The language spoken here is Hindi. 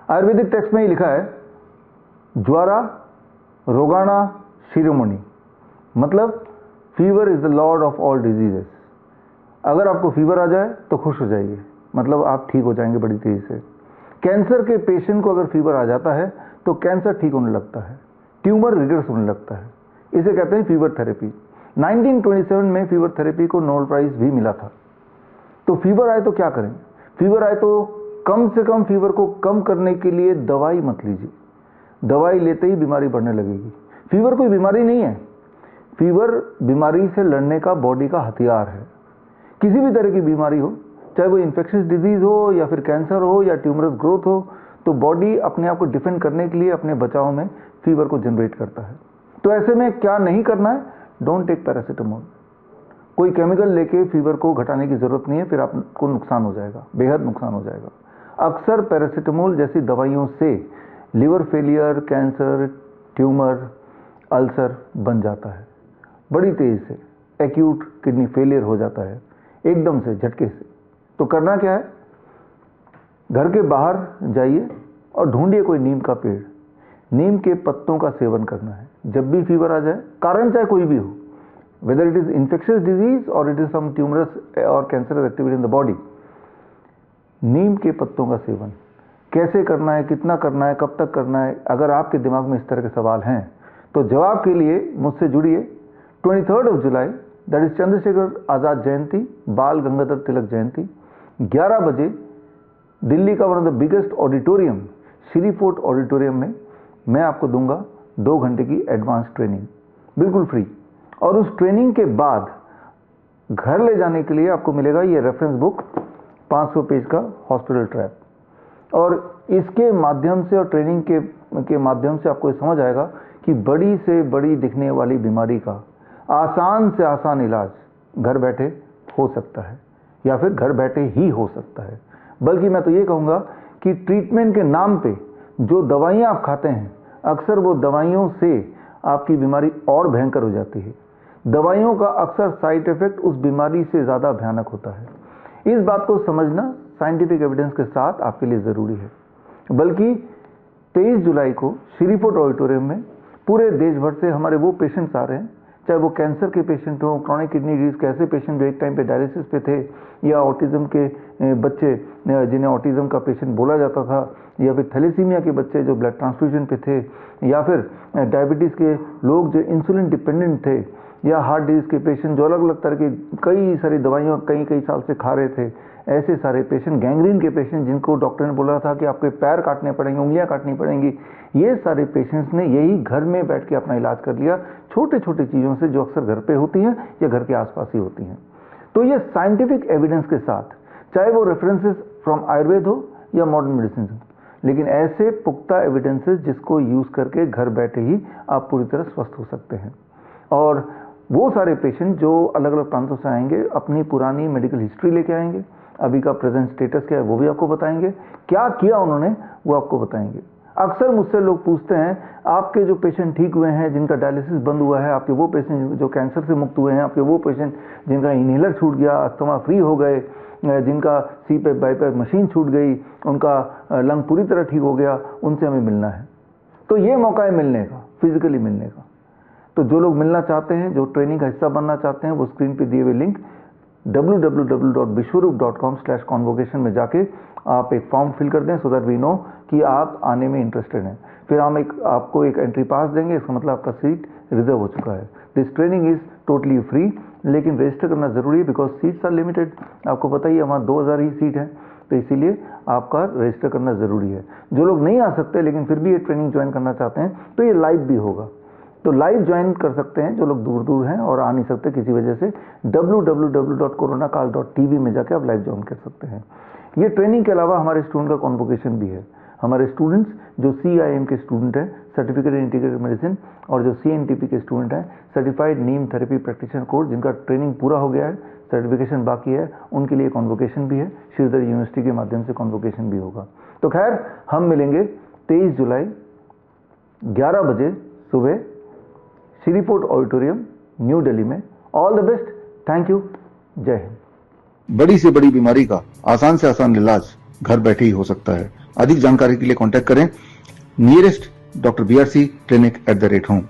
आयुर्वेदिक टेक्स्ट में ही लिखा है ज्वारा रोगाणा शिरोमणि, मतलब fever is the Lord of all diseases. अगर आपको फीवर आ जाए तो खुश हो जाइए, मतलब आप ठीक हो जाएंगे बड़ी तेजी से। कैंसर के पेशेंट को अगर फीवर आ जाता है तो कैंसर ठीक होने लगता है, ट्यूमर रिग्रेस होने लगता है। इसे कहते हैं फीवर थेरेपी। 1927 में फीवर थेरेपी को नोबेल प्राइज भी मिला था। तो फीवर आए तो क्या करें? फीवर आए तो कम से कम फीवर को कम करने के लिए दवाई मत लीजिए। दवाई लेते ही बीमारी बढ़ने लगेगी। फीवर कोई बीमारी नहीं है, फीवर बीमारी से लड़ने का बॉडी का हथियार है। किसी भी तरह की बीमारी हो, चाहे वो इन्फेक्शियस डिजीज हो या फिर कैंसर हो या ट्यूमरस ग्रोथ हो, तो बॉडी अपने आप को डिफेंड करने के लिए अपने बचाव में फीवर को जनरेट करता है। तो ऐसे में क्या नहीं करना है? Don't take paracetamol. कोई केमिकल लेके फीवर को घटाने की जरूरत नहीं है, फिर आपको नुकसान हो जाएगा, बेहद नुकसान हो जाएगा। अक्सर पैरासीटामोल जैसी दवाइयों से liver failure, cancer, tumour, ulcer बन जाता है बड़ी तेजी से। एक्यूट किडनी फेलियर हो जाता है एकदम से, झटके से। तो करना क्या है? घर के बाहर जाइए और ढूंढिए कोई नीम का पेड़, नीम के पत्तों का सेवन करना है जब भी फीवर आ जाए, कारण चाहे कोई भी हो, whether it is infectious disease और इट इज सम ट्यूमरस और cancerous activity in the body. नीम के पत्तों का सेवन कैसे करना है, कितना करना है, कब तक करना है? अगर आपके दिमाग में इस तरह के सवाल हैं तो जवाब के लिए मुझसे जुड़िए। 23 जुलाई, दैट इज चंद्रशेखर आजाद जयंती, बाल गंगाधर तिलक जयंती, 11 बजे दिल्ली का one of the biggest auditorium, Shri Fort auditorium में मैं आपको दूंगा 2 घंटे की एडवांस ट्रेनिंग, बिल्कुल फ्री। और उस ट्रेनिंग के बाद घर ले जाने के लिए आपको मिलेगा ये रेफरेंस बुक, 500 पेज का हॉस्पिटल ट्रैप। और इसके माध्यम से और ट्रेनिंग के माध्यम से आपको समझ आएगा कि बड़ी से बड़ी दिखने वाली बीमारी का आसान से आसान इलाज घर बैठे हो सकता है, या फिर घर बैठे ही हो सकता है। बल्कि मैं तो ये कहूँगा कि ट्रीटमेंट के नाम पे जो दवाइयाँ आप खाते हैं, अक्सर वो दवाइयों से आपकी बीमारी और भयंकर हो जाती है। दवाइयों का अक्सर साइड इफेक्ट उस बीमारी से ज़्यादा भयानक होता है। इस बात को समझना साइंटिफिक एविडेंस के साथ आपके लिए ज़रूरी है। बल्कि 23 जुलाई को श्री फोर्ट ऑडिटोरियम में पूरे देश भर से हमारे वो पेशेंट्स आ रहे हैं, चाहे वो कैंसर के पेशेंट हों, क्रॉनिक किडनी डिजीज के ऐसे पेशेंट जो एक टाइम पे डायलिसिस पे थे, या ऑटिज्म के बच्चे जिन्हें ऑटिज्म का पेशेंट बोला जाता था, या फिर थैलेसीमिया के बच्चे जो ब्लड ट्रांसफ्यूजन पे थे, या फिर डायबिटीज़ के लोग जो इंसुलिन डिपेंडेंट थे, या हार्ट डिजीज के पेशेंट जो अलग अलग तरह के कई सारी दवाइयाँ कई साल से खा रहे थे, ऐसे सारे पेशेंट, गैंग्रीन के पेशेंट जिनको डॉक्टर ने बोला था कि आपके पैर काटने पड़ेंगे, उंगलियां काटनी पड़ेंगी, ये सारे पेशेंट्स ने यही घर में बैठ के अपना इलाज कर लिया, छोटे छोटे चीज़ों से जो अक्सर घर पे होती हैं या घर के आसपास ही होती हैं। तो ये साइंटिफिक एविडेंस के साथ, चाहे वो रेफरेंसेस फ्रॉम आयुर्वेद हो या मॉडर्न मेडिसिन हो, लेकिन ऐसे पुख्ता एविडेंसेस जिसको यूज़ करके घर बैठे ही आप पूरी तरह स्वस्थ हो सकते हैं। और वो सारे पेशेंट जो अलग अलग प्रांतों से आएंगे, अपनी पुरानी मेडिकल हिस्ट्री लेके आएंगे, अभी का प्रेजेंट स्टेटस क्या है वो भी आपको बताएंगे, क्या किया उन्होंने वो आपको बताएंगे। अक्सर मुझसे लोग पूछते हैं, आपके जो पेशेंट ठीक हुए हैं, जिनका डायलिसिस बंद हुआ है, आपके वो पेशेंट जो कैंसर से मुक्त हुए हैं, आपके वो पेशेंट जिनका इनहेलर छूट गया, अस्थमा फ्री हो गए, जिनका सीपैप बाईपैप मशीन छूट गई, उनका लंग पूरी तरह ठीक हो गया, उनसे हमें मिलना है। तो ये मौका है मिलने का, फिजिकली मिलने का। तो जो लोग मिलना चाहते हैं, जो ट्रेनिंग का हिस्सा बनना चाहते हैं, वो स्क्रीन पे दिए हुए लिंक www.bishwarup.com/convocation में जाके आप एक फॉर्म फिल कर दें, सो दैट वी नो कि आप आने में इंटरेस्टेड हैं। फिर हम आपको एक एंट्री पास देंगे, इसका मतलब आपका सीट रिजर्व हो चुका है। This training is totally free, लेकिन रजिस्टर करना जरूरी है, बिकॉज सीट्स आर लिमिटेड। आपको पता ही है, वहाँ 2000 ही सीट है, तो इसीलिए आपका रजिस्टर करना जरूरी है। जो लोग नहीं आ सकते लेकिन फिर भी ये ट्रेनिंग ज्वाइन करना चाहते हैं, तो ये लाइव भी होगा, तो लाइव ज्वाइन कर सकते हैं जो लोग दूर दूर हैं और आ नहीं सकते किसी वजह से। www.coronacall.tv में जाके आप लाइव ज्वाइन कर सकते हैं। ये ट्रेनिंग के अलावा हमारे स्टूडेंट का कॉन्वोकेशन भी है। हमारे स्टूडेंट्स जो CIM के स्टूडेंट हैं, सर्टिफिकेट इन इंटीग्रेटेड मेडिसिन, और जो CNTP के स्टूडेंट हैं, सर्टिफाइड नीम थेरेपी प्रैक्टिशनर कोर्स, जिनका ट्रेनिंग पूरा हो गया है, सर्टिफिकेशन बाकी है, उनके लिए कॉन्वोकेशन भी है। श्रीधर यूनिवर्सिटी के माध्यम से कॉन्वोकेशन भी होगा। तो खैर, हम मिलेंगे 23 जुलाई 11 बजे सुबह Siri Fort Auditorium, New Delhi में। All the best, thank you, जय हिंद। बड़ी से बड़ी बीमारी का आसान से आसान इलाज घर बैठे ही हो सकता है, अधिक जानकारी के लिए कॉन्टैक्ट करें nearest doctor BRC clinic @home।